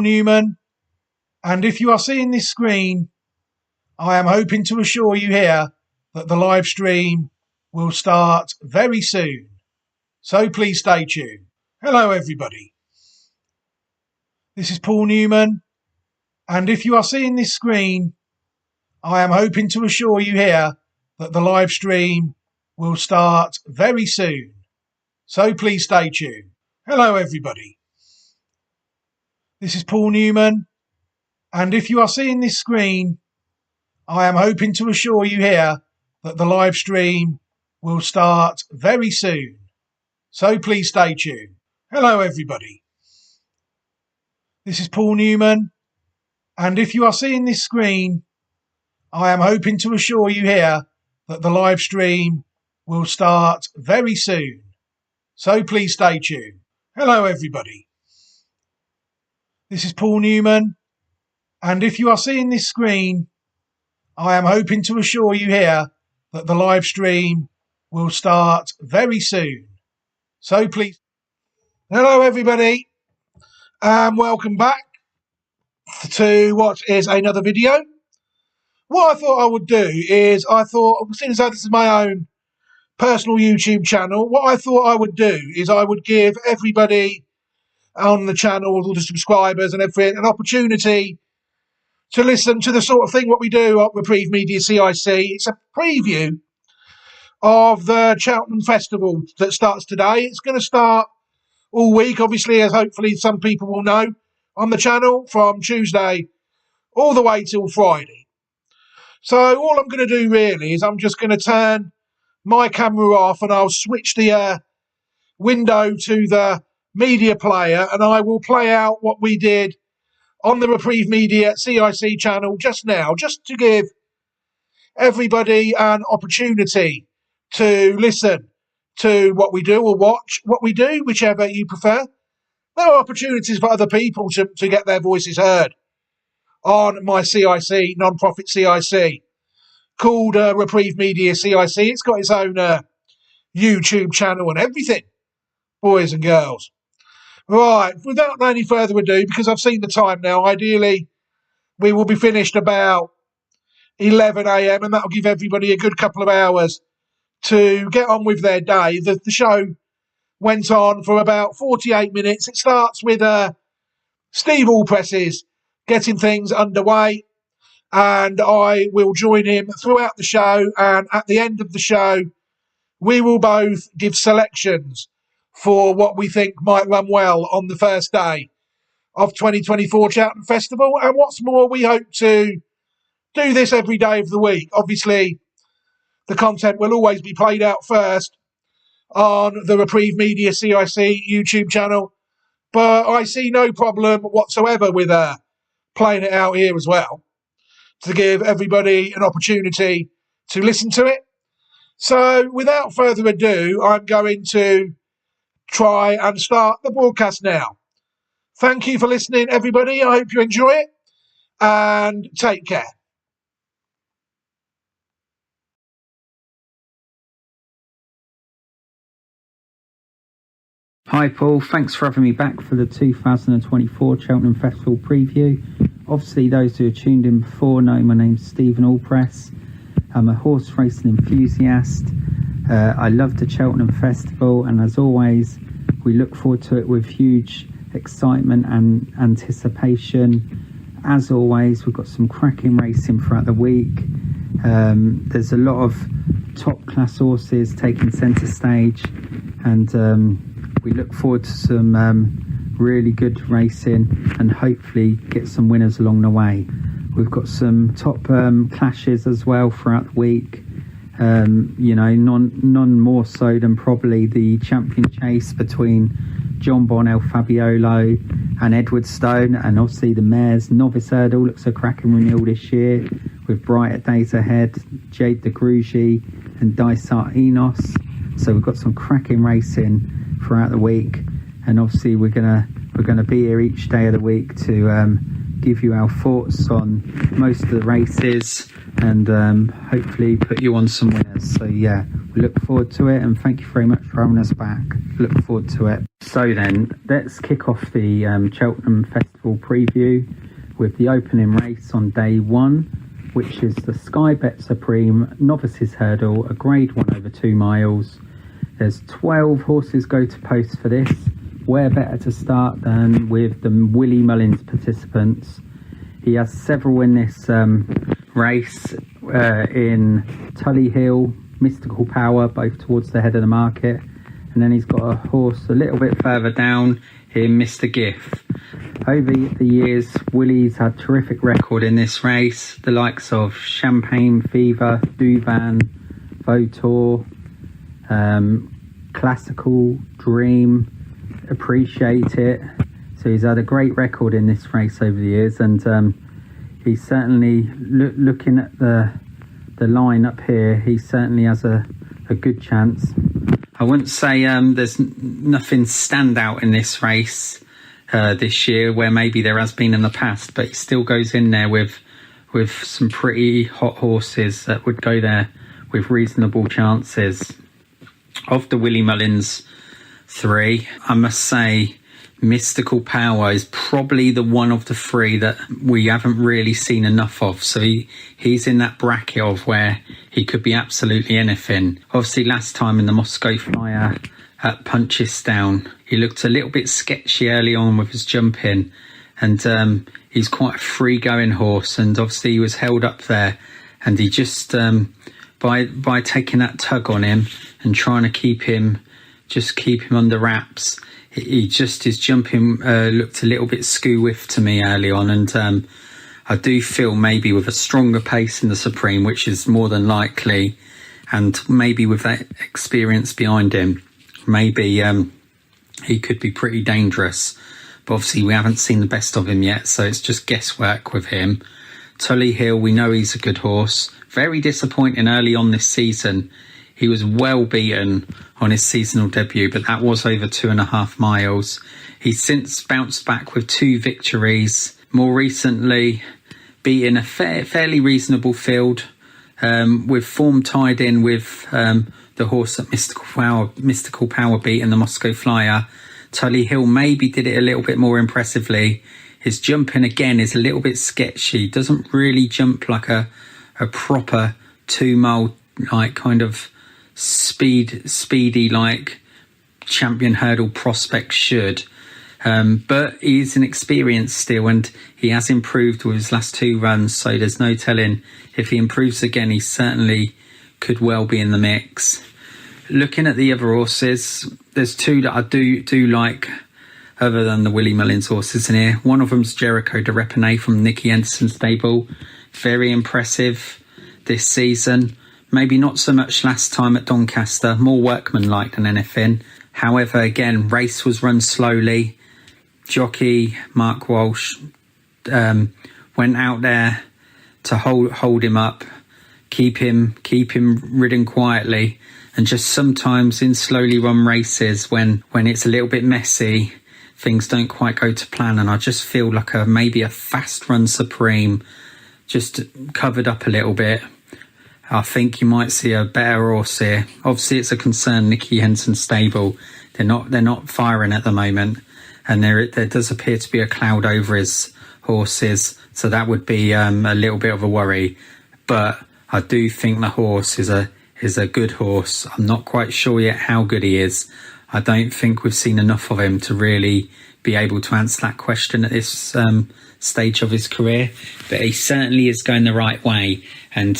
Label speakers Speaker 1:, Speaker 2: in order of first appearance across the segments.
Speaker 1: Newman, and if you are seeing this screen, I am hoping to assure you here that the live stream will start very soon. So please stay tuned. Hello everybody. This is Paul Newman, and if you are seeing this screen, I am hoping to assure you here that the live stream will start very soon. So please stay tuned. Hello everybody. This is Paul Newman, and if you are seeing this screen, I am hoping to assure you here that the live stream will start very soon. So please stay tuned. Hello everybody. This is Paul Newman, and if you are seeing this screen, I am hoping to assure you here that the live stream will start very soon. So please stay tuned. Hello everybody. This is Paul Newman, and if you are seeing this screen, I am hoping to assure you here that the live stream will start very soon. So please. Hello everybody, and welcome back to what is another video. What I thought I would do is, seeing as though this is my own personal YouTube channel, what I thought I would do is I would give everybody on the channel, all the subscribers and everything, an opportunity to listen to the sort of thing what we do at Reprieve Media CIC. It's a preview of the Cheltenham Festival that starts today. It's going to start all week, obviously, as hopefully some people will know, on the channel from Tuesday all the way till Friday. So all I'm going to do really is I'm just going to turn my camera off and I'll switch the window to the media player and I will play out what we did on the Reprieve Media CIC channel just now, just to give everybody an opportunity to listen to what we do or watch what we do, whichever you prefer. There are opportunities for other people to get their voices heard on my CIC, non-profit CIC, called Reprieve Media CIC. It's got its own YouTube channel and everything, boys and girls. Right, without any further ado, because I've seen the time now, ideally we will be finished about 11 a.m. and that'll give everybody a good couple of hours to get on with their day. The show went on for about 48 minutes. It starts with Steve Allpress getting things underway, and I will join him throughout the show, and at the end of the show we will both give selections for what we think might run well on the first day of 2024 Cheltenham Festival. And what's more, we hope to do this every day of the week. Obviously, the content will always be played out first on the Reprieve Media CIC YouTube channel, but I see no problem whatsoever with playing it out here as well, to give everybody an opportunity to listen to it. So without further ado, I'm going to try and start the broadcast now. Thank you for listening, everybody. I hope you enjoy it, and take care.
Speaker 2: Hi Paul, thanks for having me back for the 2024 Cheltenham Festival preview. Obviously those who have tuned in before know my name's Steve Allpress. I'm a horse racing enthusiast. I love the Cheltenham Festival, and as always we look forward to it with huge excitement and anticipation. As always, we've got some cracking racing throughout the week. There's a lot of top class horses taking centre stage, and we look forward to some really good racing and hopefully get some winners along the way. We've got some top clashes as well throughout the week. None more so than probably the champion chase between John Bonnell Fabiolo and Edward Stone, and obviously the mares Novice Hurdle looks a cracking renewal this year with Brighter Days Ahead, Jade de Grugy and Dysart Enos. So we've got some cracking racing throughout the week, and obviously we're gonna be here each day of the week to give you our thoughts on most of the races, and hopefully put you on some winners. So yeah, we look forward to it, and thank you very much for having us back. Look forward to it. So then, let's kick off the Cheltenham Festival preview with the opening race on day 1, which is the Sky Bet Supreme Novices Hurdle, a grade 1 over 2 miles. There's 12 horses go to post for this. Where better to start than with the Willie Mullins participants? He has several in this race in Tully Hill, Mystical Power, both towards the head of the market. And then he's got a horse a little bit further down in Mr. Giff. Over the years, Willie's had terrific record in this race. The likes of Champagne Fever, Duvan, Vautour, Classical, Dream, Appreciate It. So he's had a great record in this race over the years, and he's certainly looking at the line up here. He certainly has a good chance. I wouldn't say there's nothing standout in this race this year, where maybe there has been in the past, but he still goes in there with some pretty hot horses that would go there with reasonable chances. Of the Willie Mullins 3, I must say Mystical Power is probably the one of the 3 that we haven't really seen enough of. So he's in that bracket of where he could be absolutely anything. Obviously, last time in the Moscow Flyer at Punchestown, he looked a little bit sketchy early on with his jumping, and he's quite a free-going horse, and obviously he was held up there, and he just by taking that tug on him and trying to keep him under wraps, his jumping looked a little bit skew-whiff to me early on, and I do feel maybe with a stronger pace in the Supreme, which is more than likely, and maybe with that experience behind him, maybe he could be pretty dangerous. But obviously we haven't seen the best of him yet, so it's just guesswork with him. Tully Hill, we know he's a good horse. Very disappointing early on this season. He was well beaten on his seasonal debut, but that was over 2.5 miles. He's since bounced back with 2 victories. More recently, beating a fairly reasonable field, with form tied in with the horse that Mystical Power beat in the Moscow Flyer. Tully Hill maybe did it a little bit more impressively. His jumping again is a little bit sketchy. Doesn't really jump like a proper 2 mile like kind of speedy like champion hurdle prospect should. But he's an experienced still, and he has improved with his last 2 runs, so there's no telling if he improves again. He certainly could well be in the mix. Looking at the other horses, there's 2 that I do like other than the Willie Mullins horses in here. One of them's Jericho de Repenay from Nicky Henderson's stable. Very impressive this season. Maybe not so much last time at Doncaster, more workmanlike than anything. However, again, race was run slowly. Jockey Mark Walsh went out there to hold him up, keep him ridden quietly, and just sometimes in slowly run races when it's a little bit messy, things don't quite go to plan, and I just feel like maybe a fast run Supreme just covered up a little bit. I think you might see a better horse here. Obviously, it's a concern, Nicky Henderson stable. They're not firing at the moment, and there does appear to be a cloud over his horses, so that would be a little bit of a worry. But I do think the horse is a good horse. I'm not quite sure yet how good he is. I don't think we've seen enough of him to really be able to answer that question at this stage of his career, but he certainly is going the right way. And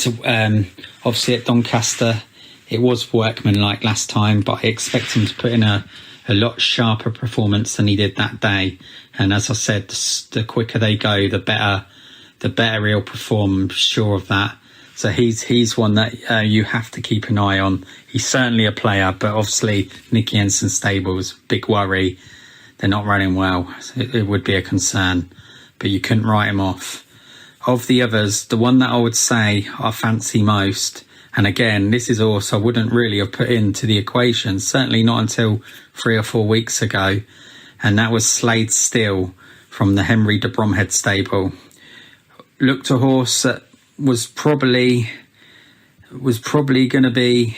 Speaker 2: obviously at Doncaster it was workmanlike last time, but I expect him to put in a lot sharper performance than he did that day. And as I said, the quicker they go, the better he'll perform. I'm sure of that. So he's one that you have to keep an eye on. He's certainly a player, but obviously Nicky Henderson stables, big worry. They're not running well. So it would be a concern, but you couldn't write him off. Of the others, the one that I would say I fancy most, and again, this is a horse I wouldn't really have put into the equation, certainly not until 3 or 4 weeks ago, and that was Slade Still from the Henry de Bromhead stable. Looked a horse that was probably going to be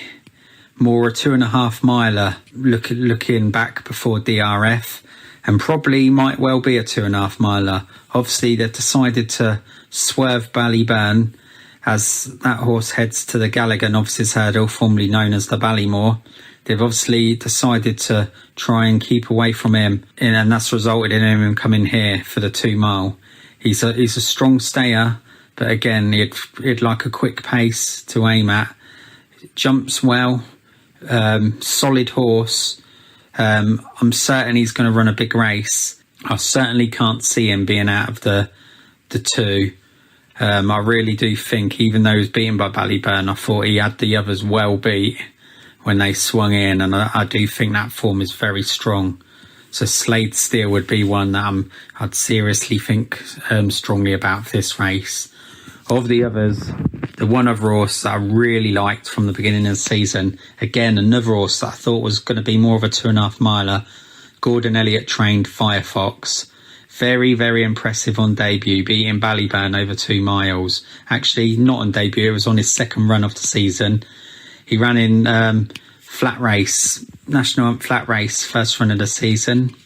Speaker 2: more a 2.5 miler looking back before DRF, and probably might well be a 2.5 miler. Obviously, they've decided to swerve Ballyburn as that horse heads to the Gallagher Novices Hurdle, formerly known as the Ballymore. They've obviously decided to try and keep away from him, and that's resulted in him coming here for the 2 mile. He's a strong stayer, but again, he'd like a quick pace to aim at. Jumps well, solid horse. I'm certain he's going to run a big race. I certainly can't see him being out of the 2. I really do think, even though he was beaten by Ballyburn, I thought he had the others well beat when they swung in, and I do think that form is very strong. So Slade Steel would be one that I'd seriously think strongly about this race. Of the others, the one other horse that I really liked from the beginning of the season, again, another horse that I thought was going to be more of a 2.5 miler, Gordon Elliott trained Firefox. Very, very impressive on debut, beating Ballyburn over 2 miles. Actually, not on debut, it was on his second run of the season. He ran in flat race, National Flat Race, first run of the season.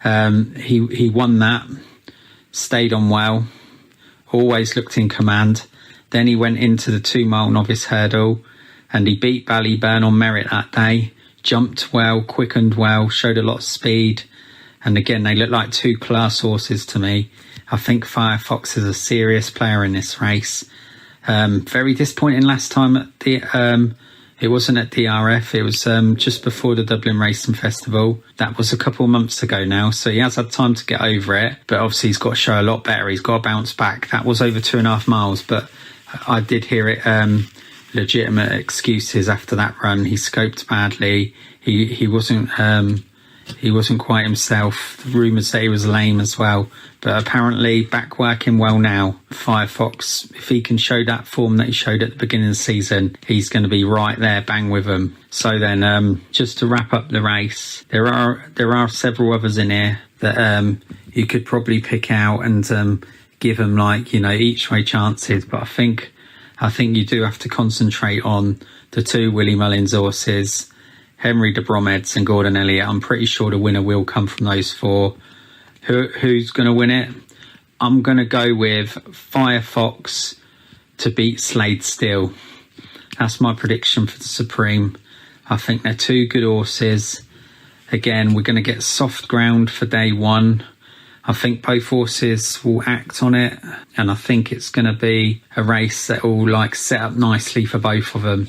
Speaker 2: He won that, stayed on well, always looked in command. Then he went into the 2 mile novice hurdle and he beat Ballyburn on merit that day. Jumped well, quickened well, showed a lot of speed. And again, they look like 2 class horses to me. I think Firefox is a serious player in this race. Very disappointing last time at the... It wasn't at DRF, it was just before the Dublin Racing Festival. That was a couple of months ago now, so he has had time to get over it. But obviously he's got to show a lot better, he's got to bounce back. That was over 2.5 miles, but I did hear it legitimate excuses after that run. He scoped badly, he wasn't quite himself. Rumours that he was lame as well, but apparently back working well now. Firefox, if he can show that form that he showed at the beginning of the season, he's going to be right there, bang with them. So then, just to wrap up the race, there are several others in here that you could probably pick out and give them each way chances. But I think you do have to concentrate on the 2 Willie Mullins horses, Henry de Bromheads and Gordon Elliott. I'm pretty sure the winner will come from those 4. Who's going to win it? I'm going to go with Firefox to beat Slade Steel. That's my prediction for the Supreme. I think they're 2 good horses. Again, we're going to get soft ground for day 1. I think both horses will act on it, and I think it's going to be a race that will set up nicely for both of them.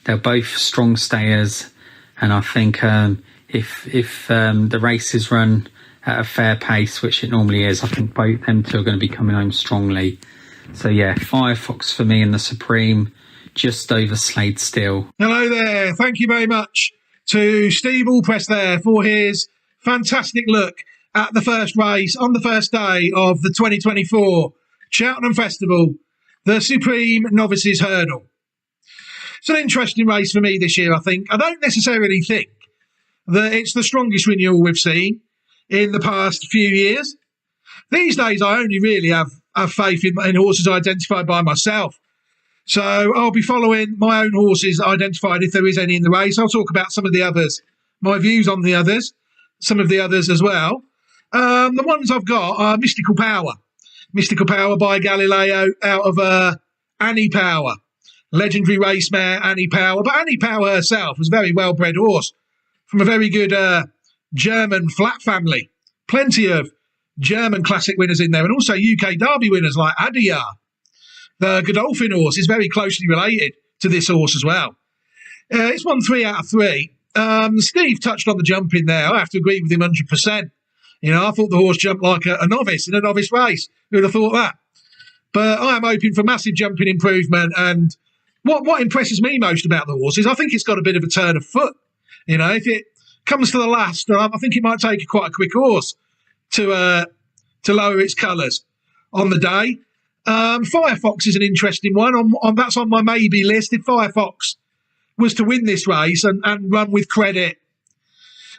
Speaker 2: They're both strong stayers, and I think if the race is run at a fair pace, which it normally is, I think both them 2 are going to be coming home strongly. So yeah, Firefox for me in the Supreme, just over Slade Steel.
Speaker 1: Hello there. Thank you very much to Steve Allpress there for his fantastic look at the first race on the first day of the 2024 Cheltenham Festival, the Supreme Novices Hurdle. It's an interesting race for me this year, I think. I don't necessarily think that it's the strongest renewal we've seen in the past few years. These days, I only really have faith in horses identified by myself. So I'll be following my own horses identified if there is any in the race. I'll talk about some of the others, my views on the others, some of the others as well. The ones I've got are Mystical Power. Mystical Power by Galileo out of Annie Power. Legendary race mare Annie Power. But Annie Power herself was a very well-bred horse from a very good German flat family. Plenty of German classic winners in there, and also UK Derby winners like Adiyar. The Godolphin horse is very closely related to this horse as well. It's won 3 out of 3. Steve touched on the jumping there. I have to agree with him 100%. I thought the horse jumped like a novice in a novice race. Who would have thought that? But I am hoping for massive jumping improvement. And what impresses me most about the horse is I think it's got a bit of a turn of foot. If it comes to the last, I think it might take quite a quick horse to lower its colours on the day. Firefox is an interesting one. That's on my maybe list. If Firefox was to win this race and run with credit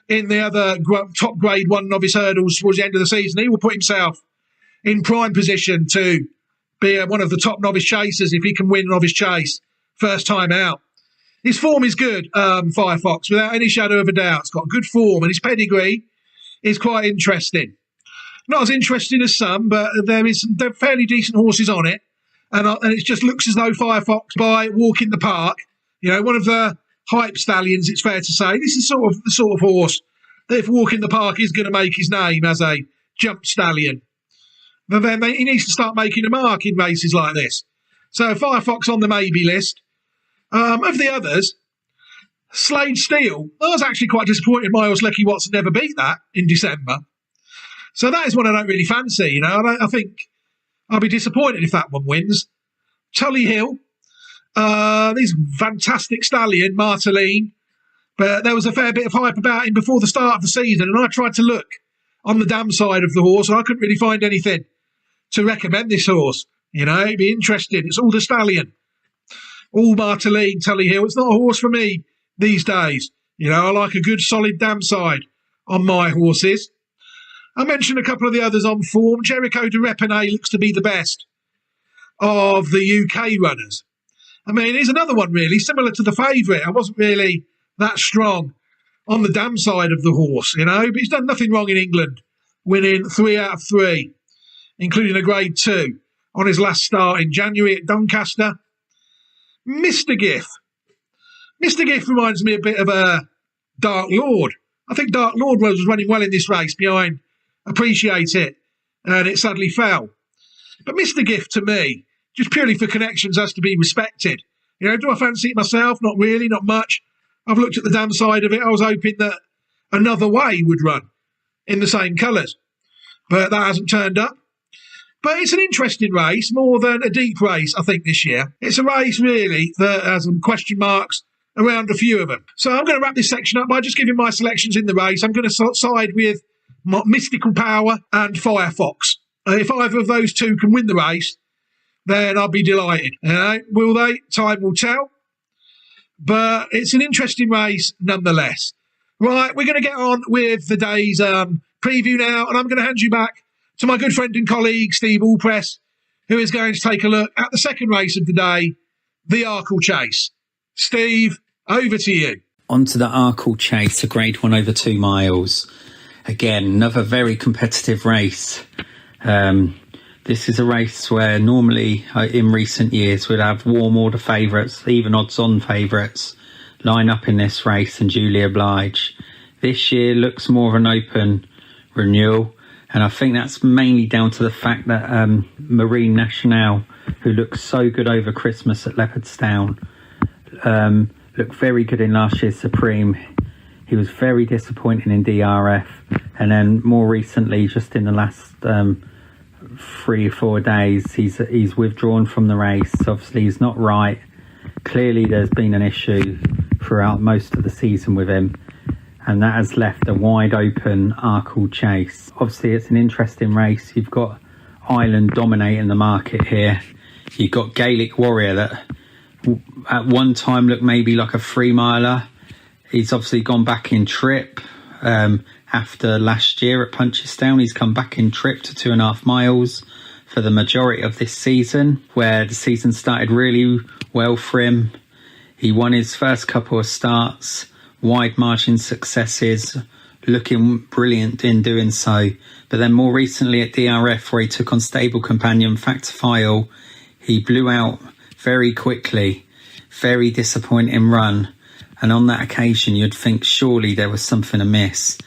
Speaker 1: in the other top grade 1 novice hurdles towards the end of the season, he will put himself in prime position to be one of the top novice chasers if he can win novice chase first time out. His form is good, Firefox, without any shadow of a doubt. It's got good form, and his pedigree is quite interesting. Not as interesting as some, but there are fairly decent horses on it, and it just looks as though Firefox, by Walk in the Park, one of the hype stallions, it's fair to say, this is the sort of horse that if Walk in the Park is going to make his name as a jump stallion, but then he needs to start making a mark in races like this. So Firefox on the maybe list. Of the others, Slade Steel, I was actually quite disappointed Miles Lecky Watson never beat that in December. So that is one I don't really fancy. I think I'll be disappointed if that one wins. Tully Hill, he's a fantastic stallion, Marteline, but there was a fair bit of hype about him before the start of the season, and I tried to look on the dam side of the horse, and I couldn't really find anything to recommend this horse. It'd be interesting. It's all the stallion. All Marteline, Tully Hill. It's not a horse for me these days. I like a good solid dam side on my horses. I mentioned a couple of the others on form. Jericho de Repenay looks to be the best of the UK runners. He's another one really, similar to the favourite. I wasn't really that strong on the dam side of the horse, but he's done nothing wrong in England, winning 3 out of 3, including a grade 2 on his last start in January at Doncaster. Mr. Giff. Mr. Giff reminds me a bit of a Dark Lord. I think Dark Lord was running well in this race behind Appreciate It, and it sadly fell. But Mr. Giff, to me, just purely for connections, has to be respected. Do I fancy it myself? Not really, not much. I've looked at the damn side of it. I was hoping that Another Way would run in the same colours, but that hasn't turned up. But it's an interesting race, more than a deep race, I think, this year. It's a race, really, that has some question marks around a few of them. So I'm going to wrap this section up by just giving my selections in the race. I'm going to side with Mystical Power and Firefox. If either of those two can win the race, then I'll be delighted. Will they? Time will tell. But it's an interesting race nonetheless. Right, we're going to get on with the day's preview now, and I'm going to hand you back to my good friend and colleague, Steve Allpress, who is going to take a look at the second race of the day, the Arkle Chase. Steve, over to you.
Speaker 2: On to the Arkle Chase, a grade 1 over 2 miles. Again, another very competitive race. This is a race where normally in recent years we'd have warm order favourites, even odds-on favourites, line up in this race and duly oblige. This year looks more of an open renewal, and I think that's mainly down to the fact that Marine Nationale, who looked so good over Christmas at Leopardstown, looked very good in last year's Supreme. He was very disappointing in DRF, and then more recently, just in the last 3 or 4 days, he's withdrawn from the race. Obviously, he's not right. Clearly, there's been an issue throughout most of the season with him, and that has left a wide open Arkle Chase. Obviously, it's an interesting race. You've got Ireland dominating the market here. You've got Gaelic Warrior that at one time looked maybe like a 3-miler. He's obviously gone back in trip after last year at Punchestown. He's come back in trip to 2.5 miles for the majority of this season, where the season started really well for him. He won his first couple of starts, wide margin successes, looking brilliant in doing so. But then more recently at DRF, where he took on stable companion Factor File, he blew out very quickly. Very disappointing run. And on that occasion, you'd think surely there was something amiss.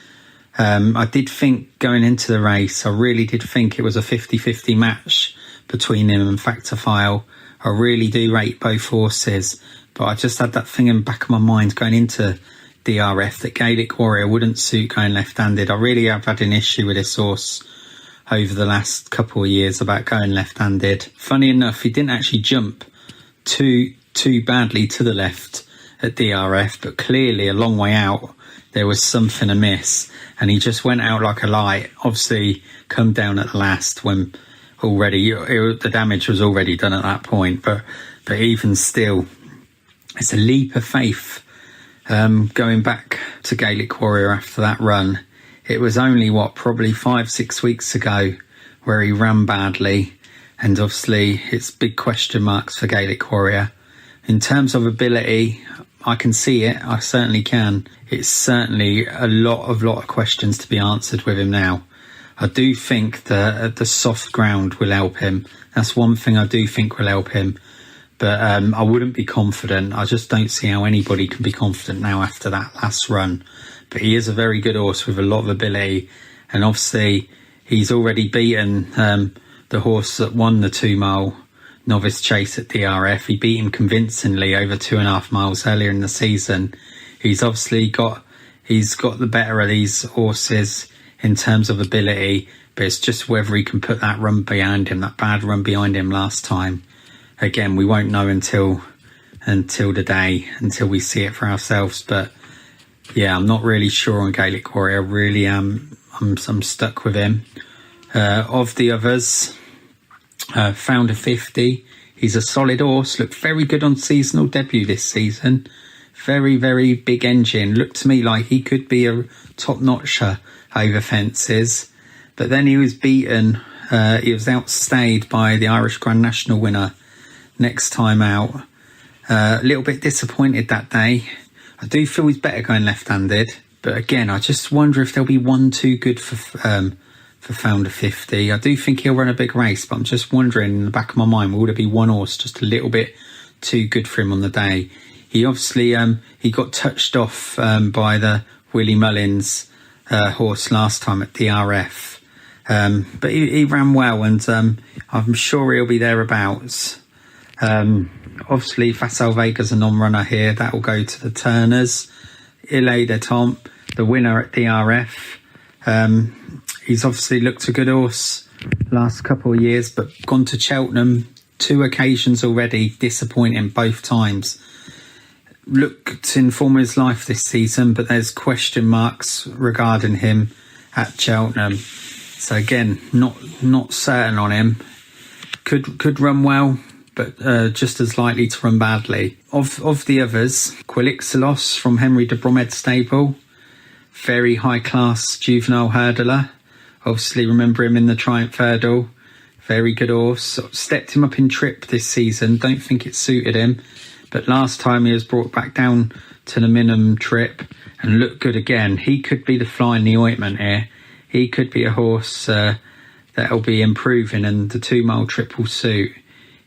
Speaker 2: I did think going into the race, I really did think it was a 50-50 match between him and Factor File. I really do rate both horses, but I just had that thing in the back of my mind going into DRF that Gaelic Warrior wouldn't suit going left-handed. I really have had an issue with this horse over the last couple of years about going left-handed. Funny enough, he didn't actually jump too badly to the left at DRF, but clearly a long way out there was something amiss, and he just went out like a light. Obviously come down at the last when already the damage was already done at that point, but even still, it's a leap of faith going back to Gaelic Warrior after that run. It was only probably 5-6 weeks ago where he ran badly, and obviously it's big question marks for Gaelic Warrior. In terms of ability, I can see it. I certainly can. It's certainly a lot of questions to be answered with him now. I do think that the soft ground will help him. That's one thing I do think will help him. But I wouldn't be confident. I just don't see how anybody can be confident now after that last run. But he is a very good horse with a lot of ability. And obviously, he's already beaten the horse that won the 2 mile novice chase at DRF. He beat him convincingly over 2.5 miles earlier in the season. He's obviously got the better of these horses in terms of ability, but it's just whether he can put that run behind him, that bad run behind him last time. Again, we won't know until the day, until we see it for ourselves. But yeah, I'm not really sure on Gaelic Warrior. Really, I'm stuck with him. Of the others, Founder 50. He's a solid horse. Looked very good on seasonal debut this season. Very, very big engine. Looked to me like he could be a top-notcher over fences. But then he was beaten. He was outstayed by the Irish Grand National winner next time out. A little bit disappointed that day. I do feel he's better going left-handed. But again, I just wonder if there'll be one too good for Founder 50. I do think he'll run a big race, but I'm just wondering in the back of my mind, will there be one horse just a little bit too good for him on the day? He obviously he got touched off by the Willie Mullins horse last time at DRF, but he ran well, and I'm sure he'll be thereabouts. Obviously, Facile Vega's a non-runner here. That will go to the Turners. Ile de Tomp, the winner at DRF. He's obviously looked a good horse last couple of years, but gone to Cheltenham 2 occasions already, disappointing both times. Looked in form of his life this season, but there's question marks regarding him at Cheltenham. So again, not certain on him. Could run well, but just as likely to run badly. Of the others, Quilixalos from Henry de Bromhead stable, very high class juvenile hurdler. Obviously remember him in the Triumph Hurdle. Very good horse. Stepped him up in trip this season. Don't think it suited him. But last time he was brought back down to the minimum trip and looked good again. He could be the fly in the ointment here. He could be a horse that'll be improving, and the 2 mile trip will suit.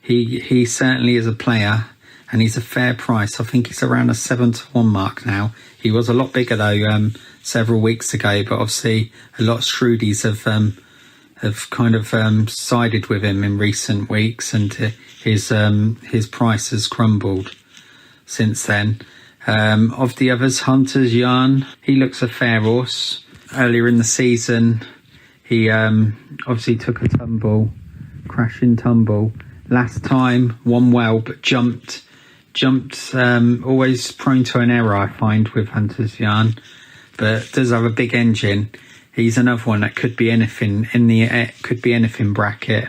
Speaker 2: He certainly is a player, and he's a fair price. I think he's around a 7-1 mark now. He was a lot bigger though several weeks ago, but obviously a lot of Shrewdies have kind of sided with him in recent weeks, and his price has crumbled since then. Of the others, Hunter's Yarn, he looks a fair horse. Earlier in the season, he obviously took a tumble, crashing tumble. Last time, won well, but jumped. Always prone to an error, I find, with Hunter's Yarn, but does have a big engine. He's another one that could be anything bracket.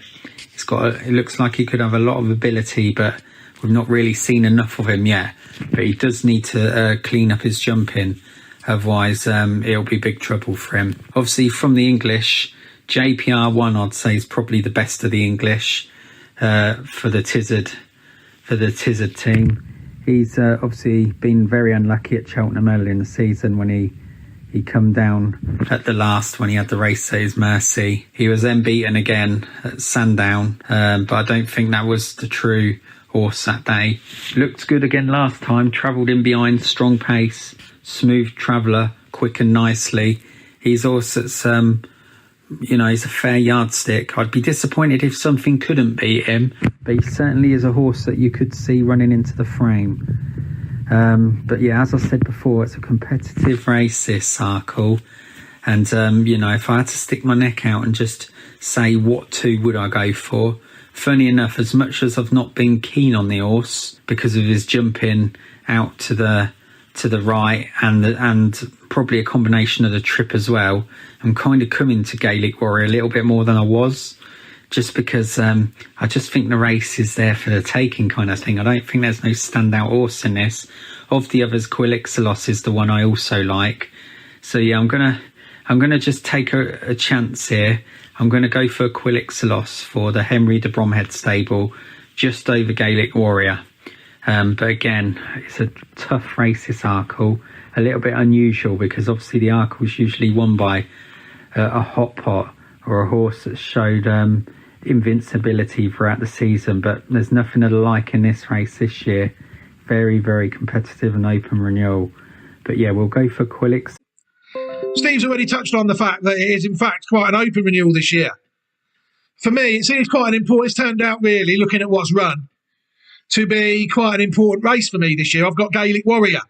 Speaker 2: It looks like he could have a lot of ability, but we've not really seen enough of him yet. But he does need to clean up his jumping, otherwise it'll be big trouble for him. Obviously, from the English, JPR1 I'd say is probably the best of the English for the Tizard team. He's obviously been very unlucky at Cheltenham early in the season when he come down at the last when he had the race at his mercy. He was then beaten again at Sandown, but I don't think that was the true horse that day. Looked good again last time, travelled in behind, strong pace, smooth traveller, quick and nicely. He's also that's he's a fair yardstick. I'd be disappointed if something couldn't beat him, but he certainly is a horse that you could see running into the frame. But yeah, as I said before, it's a competitive race, this Circle. And, if I had to stick my neck out and just say what 2 would I go for, funny enough, as much as I've not been keen on the horse because of his jumping out to the right and probably a combination of the trip as well, I'm kind of coming to Gaelic Warrior a little bit more than I was, just because I just think the race is there for the taking kind of thing. I don't think there's no standout horse in this. Of the others, Quilixalos is the one I also like. So yeah, I'm gonna just take a chance here I'm going to go for Quilixalos for the Henry de Bromhead stable, just over Gaelic Warrior. But again, it's a tough race, this Arkle. A little bit unusual because obviously the Arkle is usually won by a hot pot or a horse that showed invincibility throughout the season. But there's nothing of the like in this race this year. Very, very competitive and open renewal. But yeah, we'll go for Quilix.
Speaker 1: Steve's already touched on the fact that it is in fact quite an open renewal this year. For me, it's quite an important, it's turned out really, looking at what's run, to be quite an important race for me this year. I've got Gaelic Warrior,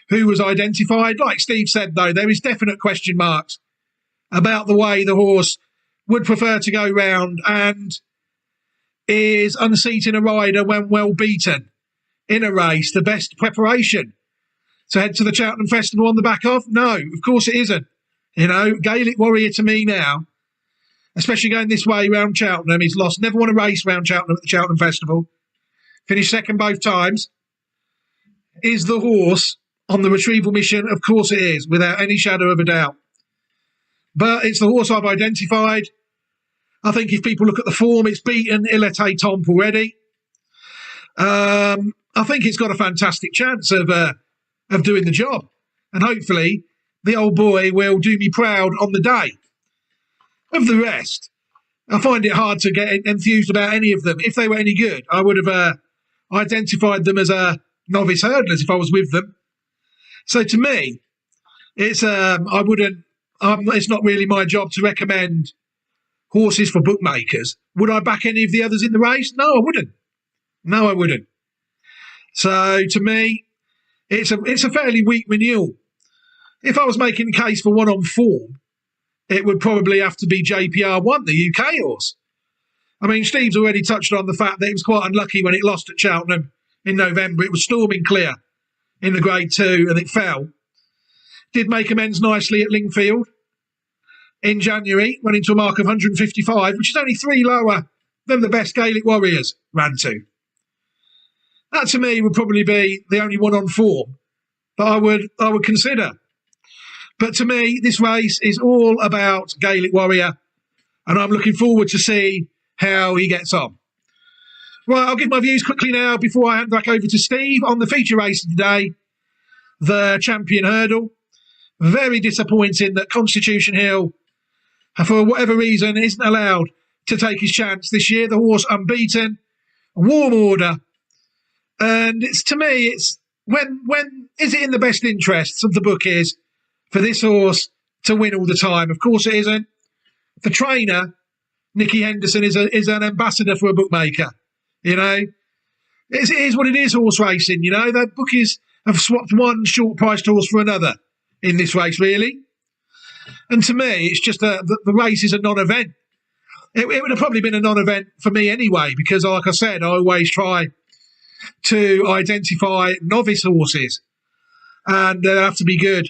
Speaker 1: who was identified. Like Steve said, though, there is definite question marks about the way the horse would prefer to go round and is unseating a rider when well beaten in a race the best preparation to head to the Cheltenham Festival on the back of? No, of course it isn't. You know, Gaelic Warrior to me now, especially going this way round Cheltenham, he's lost, never won a race round Cheltenham at the Cheltenham Festival, finished second both times. Is the horse on the retrieval mission? Of course it is, without any shadow of a doubt. But it's the horse I've identified. I think if people look at the form, it's beaten Ilete Tomp already. I think it's got a fantastic chance of doing the job. And hopefully the old boy will do me proud on the day. Of the rest, I find it hard to get enthused about any of them. If they were any good, I would have identified them as novice hurdlers if I was with them. So to me, it's it's not really my job to recommend horses for bookmakers. Would I back any of the others in the race? No, I wouldn't. No, I wouldn't. So to me, it's a fairly weak renewal. If I was making a case for one on form, it would probably have to be JPR1, the UK horse. I mean, Steve's already touched on the fact that it was quite unlucky when it lost at Cheltenham in November. It was storming clear in the Grade 2 and it fell. Did make amends nicely at Lingfield in January, went into a mark of 155, which is only 3 lower than the best Gaelic Warriors ran to. That to me would probably be the only one on form that I would consider. But to me, this race is all about Gaelic Warrior, and I'm looking forward to see how he gets on. Right, I'll give my views quickly now before I hand back over to Steve on the feature race of the day, the Champion Hurdle. Very disappointing that Constitution Hill, for whatever reason, isn't allowed to take his chance this year. The horse unbeaten, a warm order. And to me, it's when is it in the best interests of the bookies for this horse to win all the time? Of course it isn't. The trainer, Nicky Henderson, is an ambassador for a bookmaker. You know, it is what it is, horse racing. You know, the bookies have swapped one short-priced horse for another in this race, really. And to me, it's just the race is a non-event. It would have probably been a non-event for me anyway, because like I said, I always try to identify novice horses, and they have to be good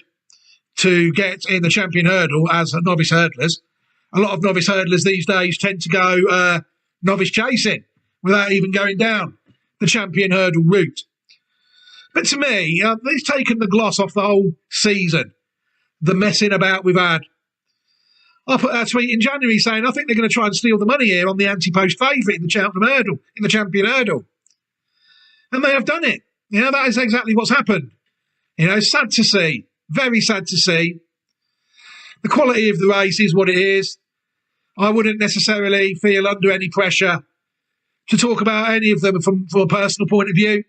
Speaker 1: to get in the Champion Hurdle as novice hurdlers. A lot of novice hurdlers these days tend to go novice chasing without even going down the Champion Hurdle route. But to me, it's taken the gloss off the whole season, the messing about we've had. I put a tweet in January saying I think they're going to try and steal the money here on the anti-post favourite in the Cheltenham Hurdle, in the Champion Hurdle. And they have done it. You know, that is exactly what's happened. You know, sad to see. Very sad to see. The quality of the race is what it is. I wouldn't necessarily feel under any pressure to talk about any of them from a personal point of view.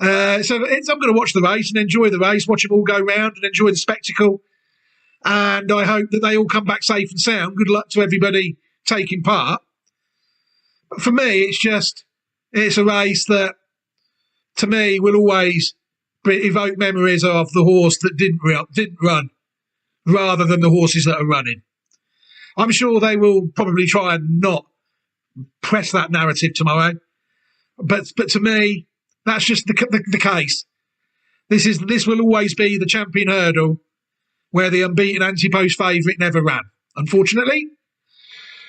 Speaker 1: So I'm going to watch the race and enjoy the race, watch them all go round and enjoy the spectacle. And I hope that they all come back safe and sound. Good luck to everybody taking part. But for me, it's a race that, to me, will always evoke memories of the horse that didn't run, rather than the horses that are running. I'm sure they will probably try and not press that narrative tomorrow, but to me, that's just the case. This will always be the Champion Hurdle, where the unbeaten anti-post favourite never ran, unfortunately.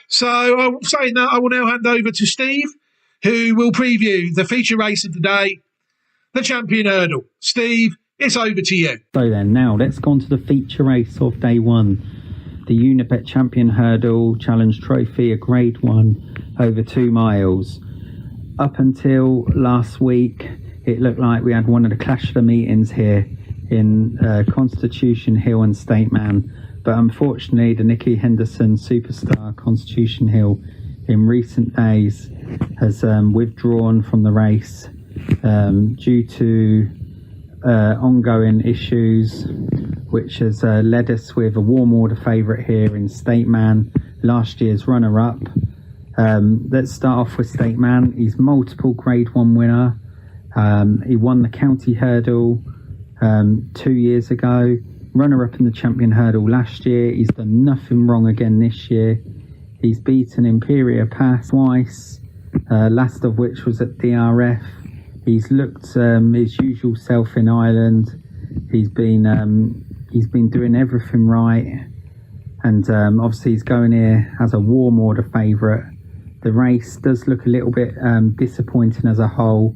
Speaker 1: So, saying that, I will now hand over to Steve, who will preview the feature race of the day, the Champion Hurdle. Steve, it's over to you.
Speaker 2: So then, now let's go on to the feature race of day one. the Unibet Champion Hurdle Challenge Trophy, a Grade 1 over 2 miles. Up until last week, it looked like we had one of the clash of the meetings here in Constitution Hill and State Man. But unfortunately, the Nicky Henderson superstar Constitution Hill in recent days has withdrawn from the race due to ongoing issues, which has led us with a warm order favourite here in State Man, last year's runner-up. Let's start off with State Man. He's multiple Grade 1 winner. He won the County Hurdle 2 years ago, runner-up in the Champion Hurdle last year. He's done nothing wrong again this year. He's beaten Imperial Pass twice, last of which was at DRF. He's looked his usual self in Ireland. He's been doing everything right, and obviously he's going here as a warm order favourite. The race does look a little bit disappointing as a whole.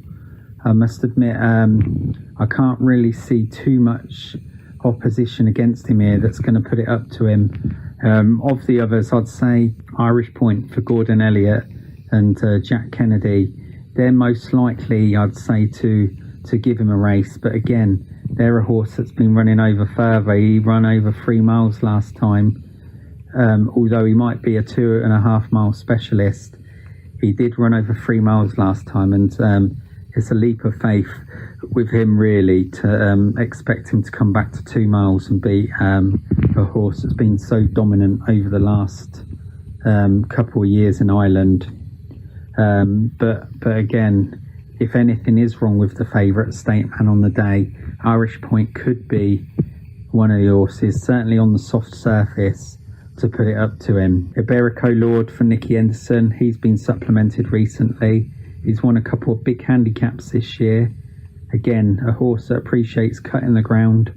Speaker 2: I must admit, I can't really see too much opposition against him here that's going to put it up to him. Of the others, I'd say Irish Point for Gordon Elliott and Jack Kennedy. They're most likely, I'd say, to give him a race. But again, they're a horse that's been running over further. He ran over 3 miles last time. Although he might be a 2.5 mile specialist, he did run over 3 miles last time, and it's a leap of faith with him really to expect him to come back to 2 miles and beat a horse that's been so dominant over the last couple of years in Ireland. But again, if anything is wrong with the favourite State Man on the day, Irish Point could be one of the horses, certainly on the soft surface, to put it up to him. Iberico Lord for Nicky Henderson. He's been supplemented recently. He's won a couple of big handicaps this year. Again, a horse that appreciates cutting the ground.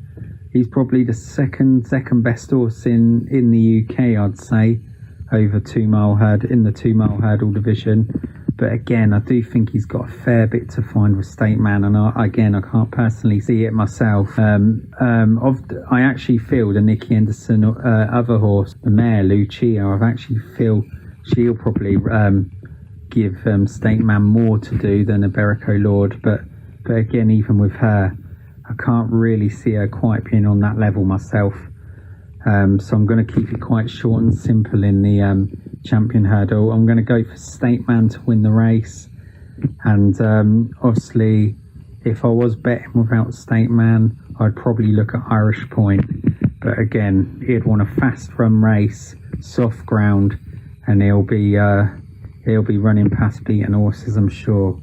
Speaker 2: He's probably the second best horse in the UK, I'd say, over 2 mile hurdle in the 2 mile hurdle division. But again, I do think he's got a fair bit to find with State Man, and I can't personally see it myself. I actually feel the Nicky Henderson other horse, the mare Lucia, I actually feel she'll probably give State Man more to do than Iberico Lord. But again, even with her, I can't really see her quite being on that level myself. So I'm going to keep it quite short and simple in the Champion Hurdle. I'm going to go for State Man to win the race. And obviously, if I was betting without State Man, I'd probably look at Irish Point. But again, he'd want a fast run race, soft ground, and he'll be running past beaten horses, I'm sure.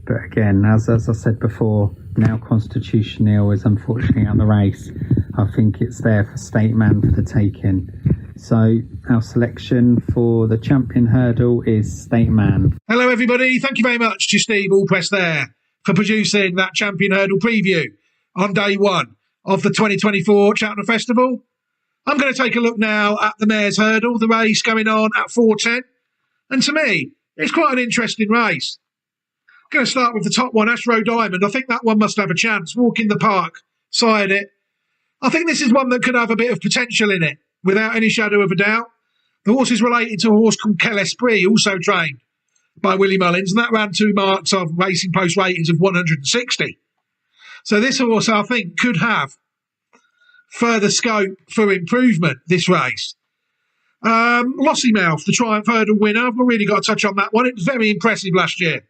Speaker 2: But again, as I said before, now Constitution Hill is unfortunately out the race. I think it's there for State Man for the taking. So our selection for the Champion Hurdle is State Man.
Speaker 1: Hello everybody, thank you very much to Steve Allpress there for producing that Champion Hurdle preview on day one of the 2024 Cheltenham Festival. I'm going to take a look now at the Mares' Hurdle, the race going on at 4:10. And to me, it's quite an interesting race. I'm going to start with the top one, Astro Diamond. I think that one must have a chance. Walk in the Park, side it. I think this is one that could have a bit of potential in it, without any shadow of a doubt. The horse is related to a horse called Quel Esprit, also trained by Willie Mullins, and that ran 2 marks of Racing Post ratings of 160. So this horse, I think, could have further scope for improvement this race. Lossiemouth, the Triumph Hurdle winner. I've not really got to touch on that one. It was very impressive last year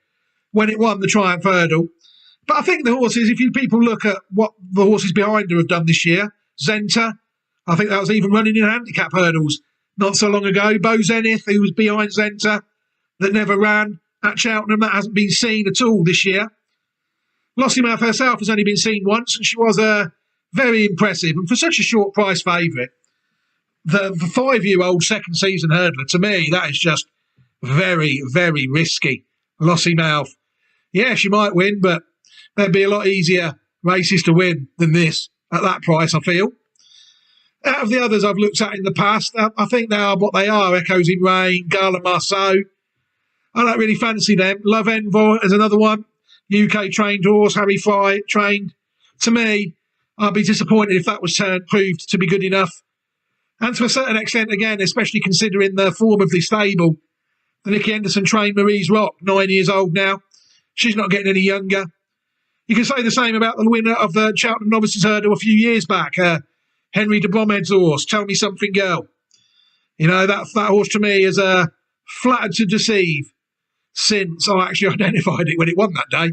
Speaker 1: when it won the Triumph Hurdle. But I think the horses, if you people look at what the horses behind her have done this year, Zenta, I think that was even running in handicap hurdles not so long ago. Bo Zenith, who was behind Zenta, that never ran at Cheltenham, that hasn't been seen at all this year. Lossiemouth herself has only been seen once, and she was very impressive. And for such a short price favourite, the 5-year-old second season hurdler, to me, that is just very, very risky. Lossiemouth, yeah, she might win, but there'd be a lot easier races to win than this at that price, I feel. Out of the others I've looked at in the past, I think they are what they are. Echoes in Rain, Gala Marceau. I don't really fancy them. Love Envoy is another one. UK trained horse, Harry Fry trained. To me, I'd be disappointed if that was proved to be good enough. And to a certain extent, again, especially considering the form of the stable, the Nicky Henderson trained Marie's Rock, 9 years old now. She's not getting any younger. You can say the same about the winner of the Cheltenham Novices Hurdle a few years back, Henry de Bromhead's horse, Tell Me Something Girl. You know, that horse to me is flattered to deceive since I actually identified it when it won that day.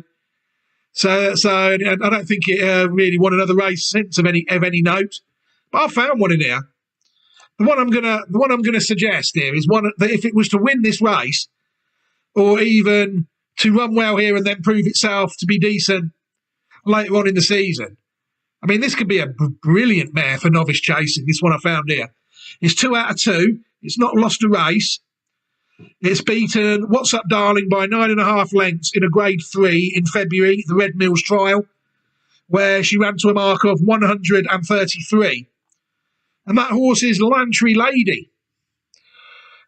Speaker 1: So I don't think it really won another race since of any note. But I found one in here. The one I'm gonna suggest here is one that if it was to win this race, or even to run well here and then prove itself to be decent later on in the season. I mean, this could be a brilliant mare for novice chasing. This one I found here. It's 2 out of 2. It's not lost a race. It's beaten What's Up Darling by 9.5 lengths in a grade 3 in February, the Red Mills trial, where she ran to a mark of 133. And that horse is Lantry Lady.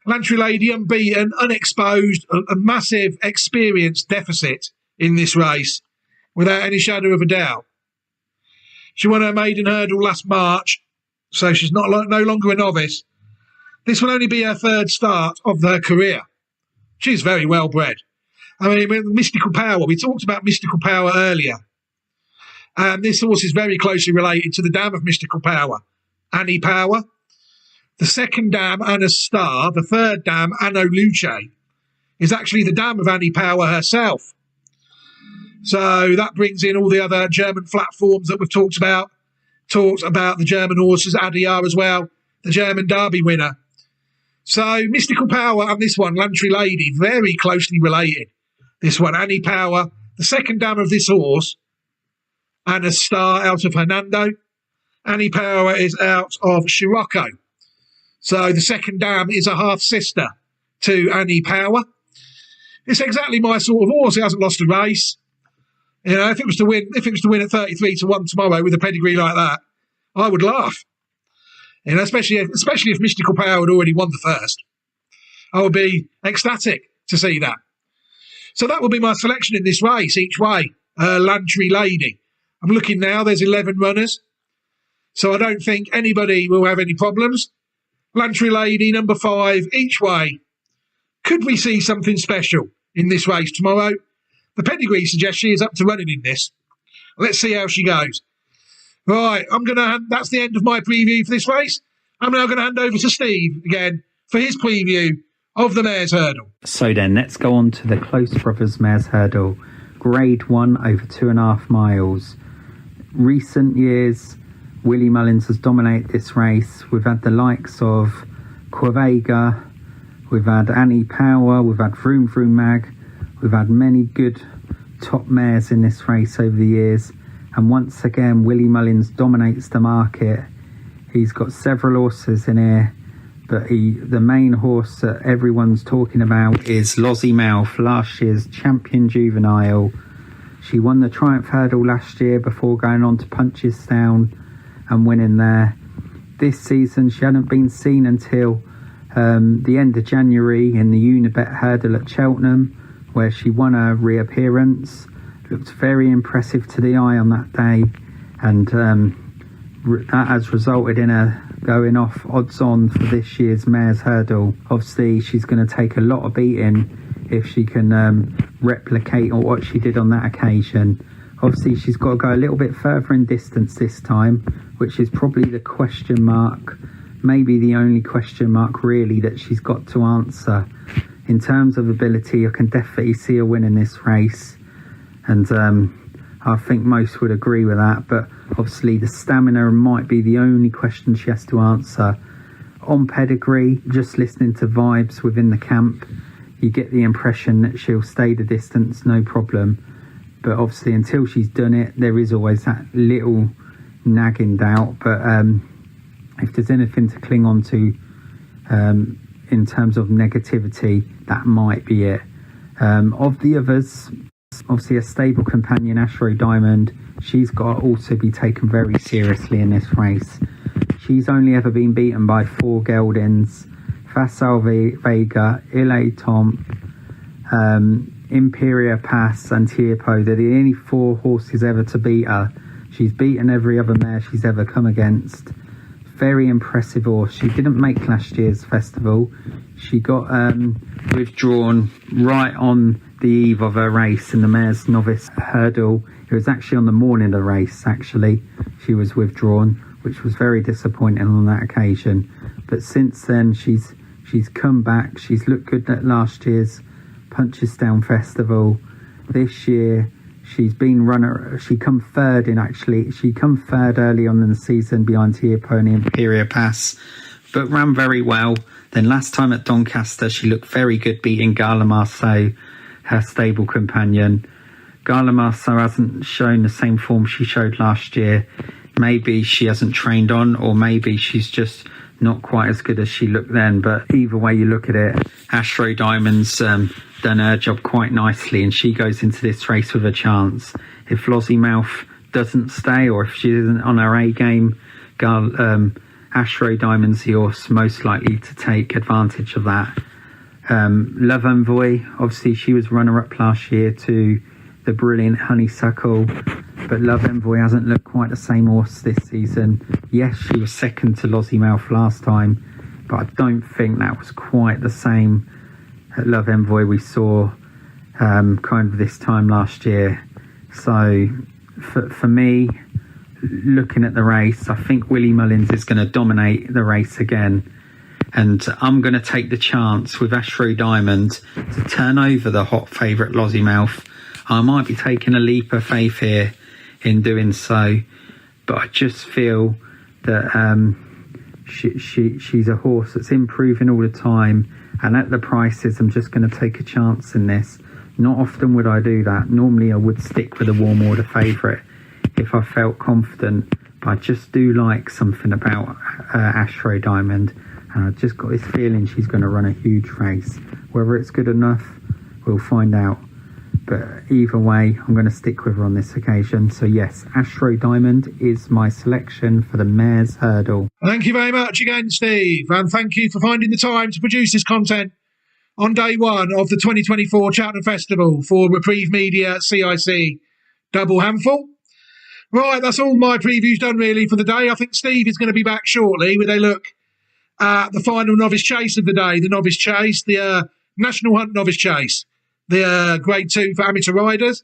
Speaker 1: Lantry Lady unbeaten, unexposed, a massive experience deficit in this race, without any shadow of a doubt. She won her maiden hurdle last March, so she's no longer a novice. This will only be her 3rd start of her career. She's very well bred. I mean, Mystical Power, we talked about Mystical Power earlier. And this horse is very closely related to the dam of Mystical Power, Annie Power. The 2nd dam, Anna Star. The 3rd dam, Anno Luce, is actually the dam of Annie Power herself. So that brings in all the other German platforms that we've talked about. Talked about the German horses, Adiyar as well, the German Derby winner. So Mystical Power and this one, Lantry Lady, very closely related. This one, Annie Power, the 2nd dam of this horse, Anna Star out of Hernando. Annie Power is out of Scirocco. So the 2nd dam is a half-sister to Annie Power. It's exactly my sort of horse. It hasn't lost a race. You know, if it was to win at 33-1 tomorrow with a pedigree like that, I would laugh. You know, especially if Mystical Power had already won the first. I would be ecstatic to see that. So that will be my selection in this race each way. Lantry Lady. I'm looking now, there's 11 runners. So I don't think anybody will have any problems. Lantry Lady, number 5, each way. Could we see something special in this race tomorrow? The pedigree suggests she is up to running in this. Let's see how she goes. Right, that's the end of my preview for this race. I'm now going to hand over to Steve again for his preview of the Mares Hurdle.
Speaker 2: So then, let's go on to the Close Brothers Mares Hurdle. Grade 1 over 2.5 miles. Recent years, Willie Mullins has dominated this race. We've had the likes of Quavega, we've had Annie Power, we've had Vroom Vroom Mag, we've had many good top mares in this race over the years. And once again, Willie Mullins dominates the market. He's got several horses in here, but the main horse that everyone's talking about is Lozzie Mouth, last year's champion juvenile. She won the Triumph Hurdle last year before going on to Punchestown and winning there. This season, she hadn't been seen until the end of January in the Unibet Hurdle at Cheltenham, where she won her reappearance. Looked very impressive to the eye on that day, and that has resulted in her going off odds on for this year's Mares Hurdle. Obviously, she's going to take a lot of beating if she can replicate on what she did on that occasion. Obviously, she's got to go a little bit further in distance this time, which is probably the question mark, maybe the only question mark really that she's got to answer. In terms of ability, I can definitely see her winning this race, and I think most would agree with that. But obviously the stamina might be the only question she has to answer. On pedigree, just listening to vibes within the camp, you get the impression that she'll stay the distance, no problem. But obviously until she's done it, there is always that little nagging doubt. But if there's anything to cling on to in terms of negativity, that might be it. Of the others, obviously a stable companion, Ashro Diamond, she's got to also be taken very seriously in this race. She's only ever been beaten by 4 geldings: Facile Vega, Ile Tom, Imperia Pass and Tierpo. They're the only 4 horses ever to beat her. She's beaten every other mare she's ever come against. very impressive horse. She didn't make last year's festival. She got withdrawn right on the eve of her race in the Mayor's Novice Hurdle. It was actually on the morning of the race, actually. She was withdrawn, which was very disappointing on that occasion. But since then, she's come back. She's looked good at last year's Punchestown Festival. This year, she's been runner. She come third early on in the season behind Tia Pony and Imperial Pass, but ran very well. Then last time at Doncaster, she looked very good, beating Gala Marceau, her stable companion. Gala Marceau hasn't shown the same form she showed last year. Maybe she hasn't trained on, or maybe she's just not quite as good as she looked then. But either way you look at it, Astro Diamond's done her job quite nicely, and she goes into this race with a chance. If Lossiemouth doesn't stay, or if she isn't on her A game, Astro Diamond's the horse most likely to take advantage of that. Love Envoy, obviously she was runner-up last year to the brilliant Honeysuckle, but Love Envoy hasn't looked quite the same horse this season. Yes, she was second to Lossiemouth last time, but I don't think that was quite the same Love Envoy we saw kind of this time last year. So for me, looking at the race, I think Willie Mullins is going to dominate the race again, and I'm going to take the chance with Astro Diamond to turn over the hot favourite Lossiemouth. I might be taking a leap of faith here in doing so, but I just feel that she's a horse that's improving all the time, and at the prices I'm just going to take a chance in this. Not often would I do that. Normally I would stick with a warm order favourite if I felt confident, but I just do like something about Astro Diamond, and I've just got this feeling she's going to run a huge race. Whether it's good enough, we'll find out. But either way, I'm going to stick with her on this occasion. So yes, Astro Diamond is my selection for the Mayor's Hurdle.
Speaker 1: Thank you very much again, Steve. And thank you for finding the time to produce this content on day one of the 2024 Cheltenham Festival for Reprieve Media CIC Double Handful. Right, that's all my previews done really for the day. I think Steve is going to be back shortly with a look at the final novice chase of the day, the novice chase, the National Hunt novice chase. The Grade 2 for amateur riders.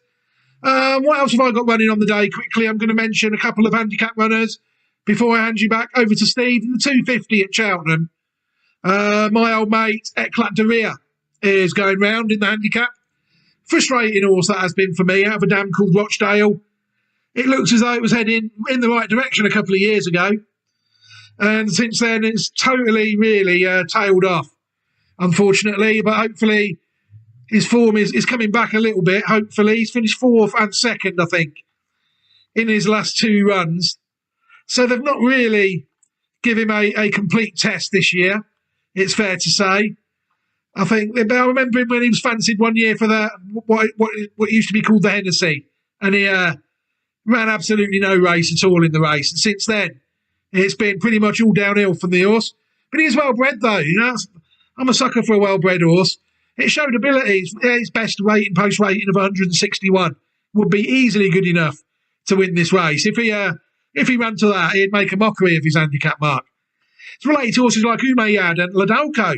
Speaker 1: What else have I got running on the day? Quickly, I'm going to mention a couple of handicap runners before I hand you back over to Steve. In the 250 at Cheltenham, my old mate, Eclat de Rire, is going round in the handicap. Frustrating horse that has been for me, out of a dam called Rochdale. It looks as though it was heading in the right direction a couple of years ago. And since then, it's totally, really tailed off, unfortunately. But hopefully his form is coming back a little bit, hopefully. He's finished fourth and second, I think, in his last two runs. So they've not really given him a complete test this year, it's fair to say. I remember him when he was fancied one year for what used to be called the Hennessy. And he ran absolutely no race at all in the race. And since then, it's been pretty much all downhill from the horse. But he is well-bred, though. You know, I'm a sucker for a well-bred horse. It showed abilities. His best rating, post rating of 161 would be easily good enough to win this race. If he ran to that, he'd make a mockery of his handicap mark. It's related to horses like Umayyad and Ladalco,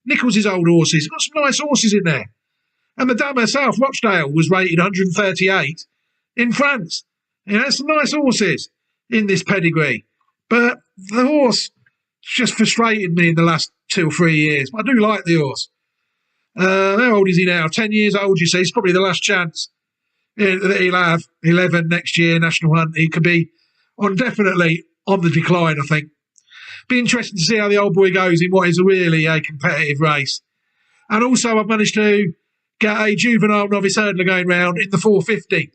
Speaker 1: Nicholls' old horses. Got some nice horses in there. And the dam herself, Rochdale, was rated 138 in France. You know, some nice horses in this pedigree. But the horse just frustrated me in the last 2 or 3 years. I do like the horse. How old is he now? 10 years old, you see. It's probably the last chance that he'll have. 11 next year, National Hunt. He could be definitely on the decline, I think. Be interesting to see how the old boy goes in what is really a competitive race. And also, I've managed to get a juvenile novice hurdler going round in the 450.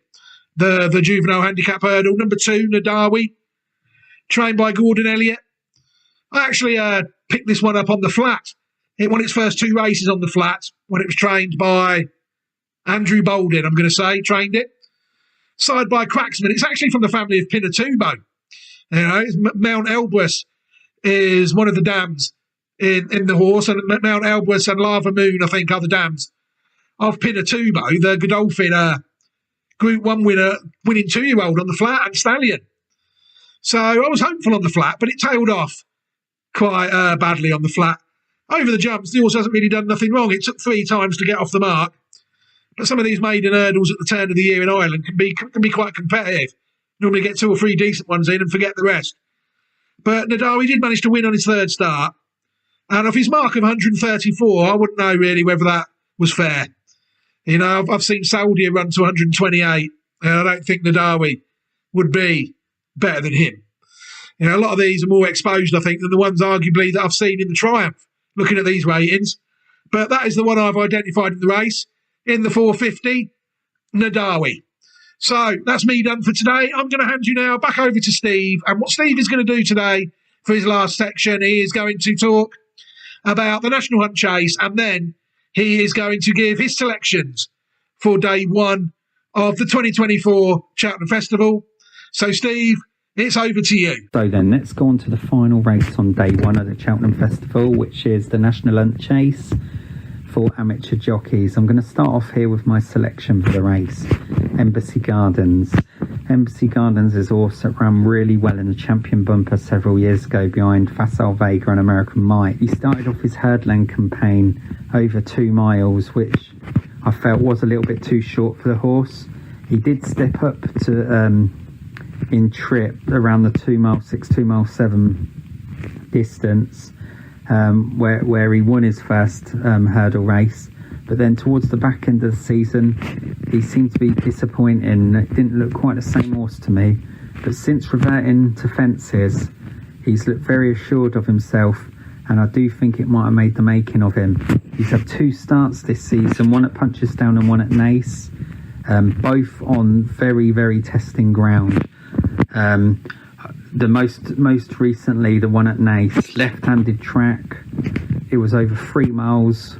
Speaker 1: The juvenile handicap hurdle. Number 2, Nadawi, trained by Gordon Elliott. I actually picked this one up on the flat. It won its first 2 races on the flat when it was trained by Andrew Bolden, I'm going to say, trained it. Side by Cracksman. It's actually from the family of Pinatubo. You know, Mount Elbrus is one of the dams in the horse, and Mount Elbrus and Lava Moon, I think, are the dams of Pinatubo, the Godolphin Group 1 winner, winning 2-year-old on the flat and stallion. So I was hopeful on the flat, but it tailed off. quite badly on the flat. Over the jumps, the horse hasn't really done nothing wrong. It took 3 times to get off the mark. But some of these maiden hurdles at the turn of the year in Ireland can be quite competitive. Normally get 2 or 3 decent ones in and forget the rest. But Nadawi did manage to win on his third start. And off his mark of 134, I wouldn't know really whether that was fair. You know, I've seen Saudia run to 128, and I don't think Nadawi would be better than him. You know, a lot of these are more exposed, I think, than the ones arguably that I've seen in the Triumph, looking at these ratings. But that is the one I've identified in the race. In the 450, Nadawi. So that's me done for today. I'm going to hand you now back over to Steve. And what Steve is going to do today for his last section, he is going to talk about the National Hunt Chase, and then he is going to give his selections for day 1 of the 2024 Cheltenham Festival. So, Steve, it's over to you.
Speaker 2: So then, let's go on to the final race on day 1 of the Cheltenham Festival, which is the National Hunt Chase for amateur jockeys. I'm going to start off here with my selection for the race, Embassy Gardens. Embassy Gardens is a horse that ran really well in the Champion Bumper several years ago behind Facile Vega and American Might. He started off his hurdling campaign over 2 miles, which I felt was a little bit too short for the horse. He did step up to in trip around the 2 mile 6, 2 mile 7 distance, where he won his first hurdle race. But then towards the back end of the season, he seemed to be disappointing. It didn't look quite the same horse to me. But since reverting to fences, he's looked very assured of himself, and I do think it might have made the making of him. He's had 2 starts this season, one at Punchestown and one at Naas, both on very, very testing ground. The most recently, the one at Naas, left-handed track. It was over 3 miles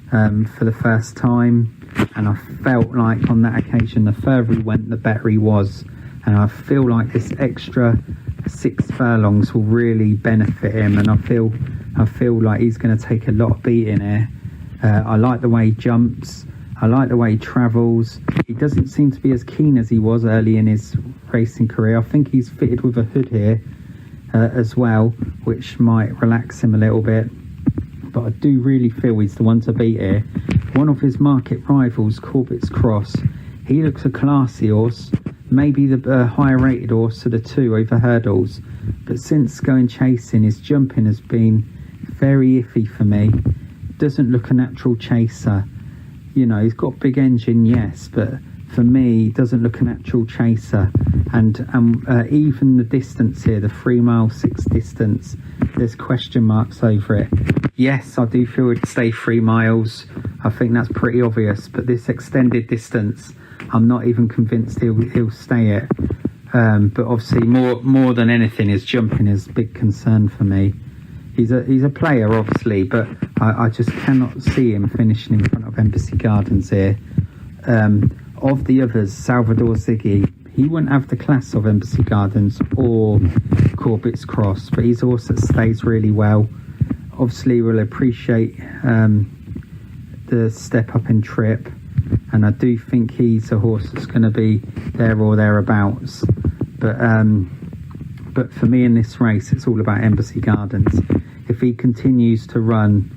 Speaker 2: for the first time, and I felt like on that occasion the further he went the better he was, and I feel like this extra 6 furlongs will really benefit him, and I feel like he's going to take a lot of beating here. I like the way he jumps, I like the way he travels. He doesn't seem to be as keen as he was early in his racing career. I think he's fitted with a hood here as well, which might relax him a little bit. But I do really feel he's the one to beat here. One of his market rivals, Corbett's Cross, he looks a classy horse, maybe the higher rated horse of the 2 over hurdles. But since going chasing, his jumping has been very iffy for me. Doesn't look a natural chaser. You know, he's got big engine, yes, but for me, he doesn't look a natural chaser. And even the distance here, the 3 mile 6 distance, there's question marks over it. Yes, I do feel it'd stay 3 miles. I think that's pretty obvious. But this extended distance, I'm not even convinced he'll stay it. But obviously, more than anything, his jumping is a big concern for me. He's a player, obviously, but I just cannot see him finishing in front of Embassy Gardens here. Of the others, Salvador Ziggy, he wouldn't have the class of Embassy Gardens or Corbett's Cross, but he's a horse that stays really well. Obviously, we'll appreciate the step up in trip, and I do think he's a horse that's going to be there or thereabouts. But for me in this race, it's all about Embassy Gardens. If he continues to run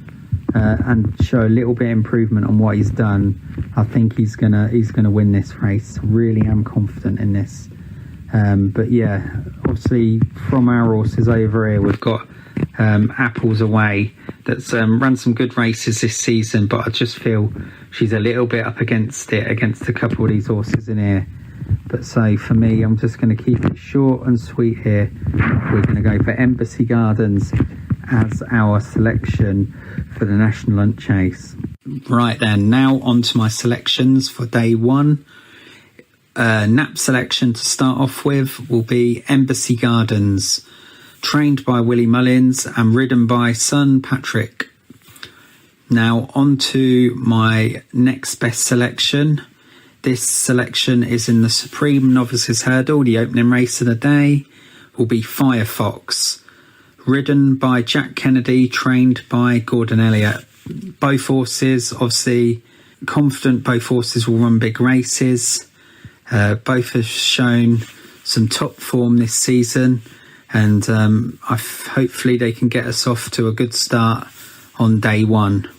Speaker 2: and show a little bit of improvement on what he's done, I think he's gonna win this race. Really am confident in this. But yeah, obviously from our horses over here, we've got Apples Away that's run some good races this season, but I just feel she's a little bit up against a couple of these horses in here. But so for me, I'm just going to keep it short and sweet here. We're going to go for Embassy Gardens as our selection for the National Hunt Chase. Right then, now on to my selections for day 1. Nap selection to start off with will be Embassy Gardens, trained by Willie Mullins and ridden by son Patrick. Now on to my next best selection. This selection is in the Supreme Novices Hurdle. The opening race of the day will be Firefox, ridden by Jack Kennedy, trained by Gordon Elliott. Both horses, obviously confident both horses will run big races. Both have shown some top form this season. and hopefully they can get us off to a good start on day one.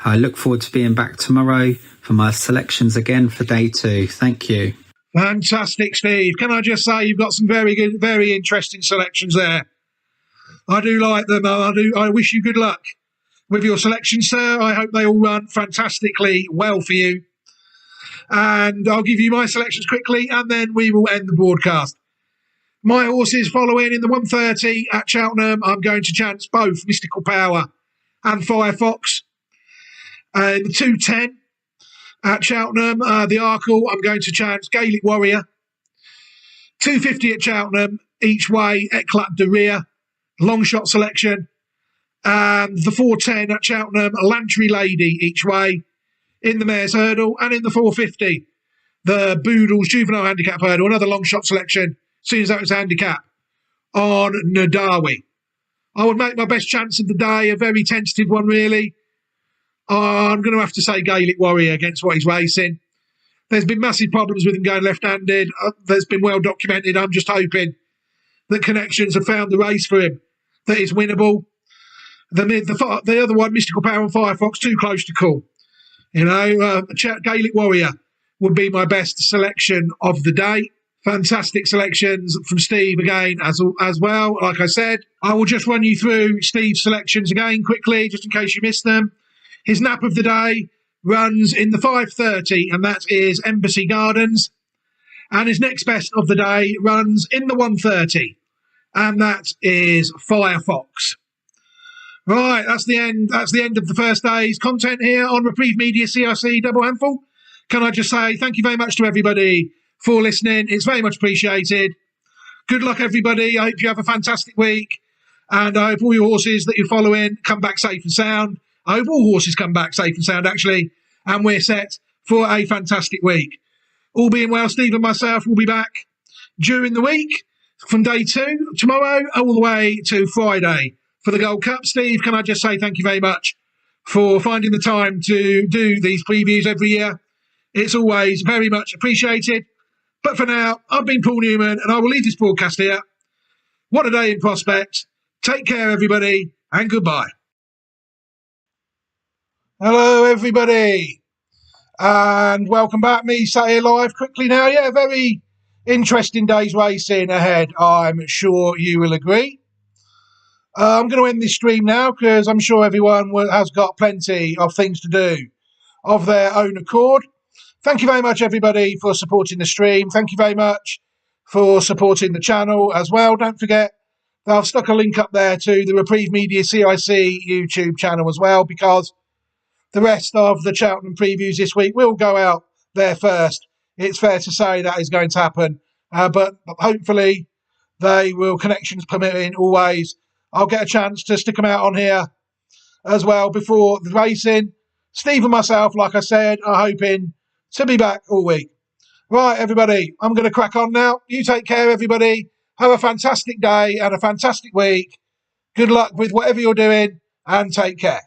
Speaker 2: I look forward to being back tomorrow for my selections again for day 2. Thank you.
Speaker 1: Fantastic, Steve. Can I just say you've got some very good, very interesting selections there. I do like them. I wish you good luck with your selections, sir. I hope they all run fantastically well for you. And I'll give you my selections quickly, and then we will end the broadcast. My horses following in the 130 at Cheltenham, I'm going to chance both Mystical Power and Firefox. In the 210 at Cheltenham, the Arkle, I'm going to chance Gaelic Warrior. 250 at Cheltenham, each way, Eclat de Rire, long shot selection. And the 410 at Cheltenham, Lantry Lady, each way, in the Mare's Hurdle. And in the 450, the Boodles Juvenile Handicap Hurdle, another long shot selection, seeing as that was a handicap, on Nadawi. I would make my best chance of the day, a very tentative one, really. I'm going to have to say Gaelic Warrior against what he's racing. There's been massive problems with him going left-handed. That's been well documented. I'm just hoping that connections have found the race for him that is winnable. The other one, Mystical Power and Firefox, too close to call. You know, Gaelic Warrior would be my best selection of the day. Fantastic selections from Steve again as well. Like I said, I will just run you through Steve's selections again quickly, just in case you missed them. His nap of the day runs in the 5:30, and that is Embassy Gardens. And his next best of the day runs in the 1:30, and that is Firefox. Right, that's the end. That's the end of the first day's content here on Reprieve Media CRC Double Handful. Can I just say thank you very much to everybody for listening. It's very much appreciated. Good luck, everybody. I hope you have a fantastic week, and I hope all your horses that you're following come back safe and sound. I hope all horses come back safe and sound, actually, and we're set for a fantastic week. All being well, Steve and myself will be back during the week from day 2 tomorrow all the way to Friday for the Gold Cup. Steve, can I just say thank you very much for finding the time to do these previews every year. It's always very much appreciated. But for now, I've been Paul Newman, and I will leave this broadcast here. What a day in prospect. Take care, everybody, and goodbye. Hello, everybody, and welcome back. Me sat here live quickly now. Yeah, very interesting day's racing ahead, I'm sure you will agree. I'm going to end this stream now because I'm sure everyone has got plenty of things to do of their own accord. Thank you very much, everybody, for supporting the stream. Thank you very much for supporting the channel as well. Don't forget that I've stuck a link up there to the Reprieve Media CIC YouTube channel as well, because the rest of the Cheltenham previews this week will go out there first. It's fair to say that is going to happen. But hopefully they will, connections permitting always, I'll get a chance to stick them out on here as well before the racing. Steve and myself, like I said, are hoping to be back all week. Right, everybody, I'm going to crack on now. You take care, everybody. Have a fantastic day and a fantastic week. Good luck with whatever you're doing, and take care.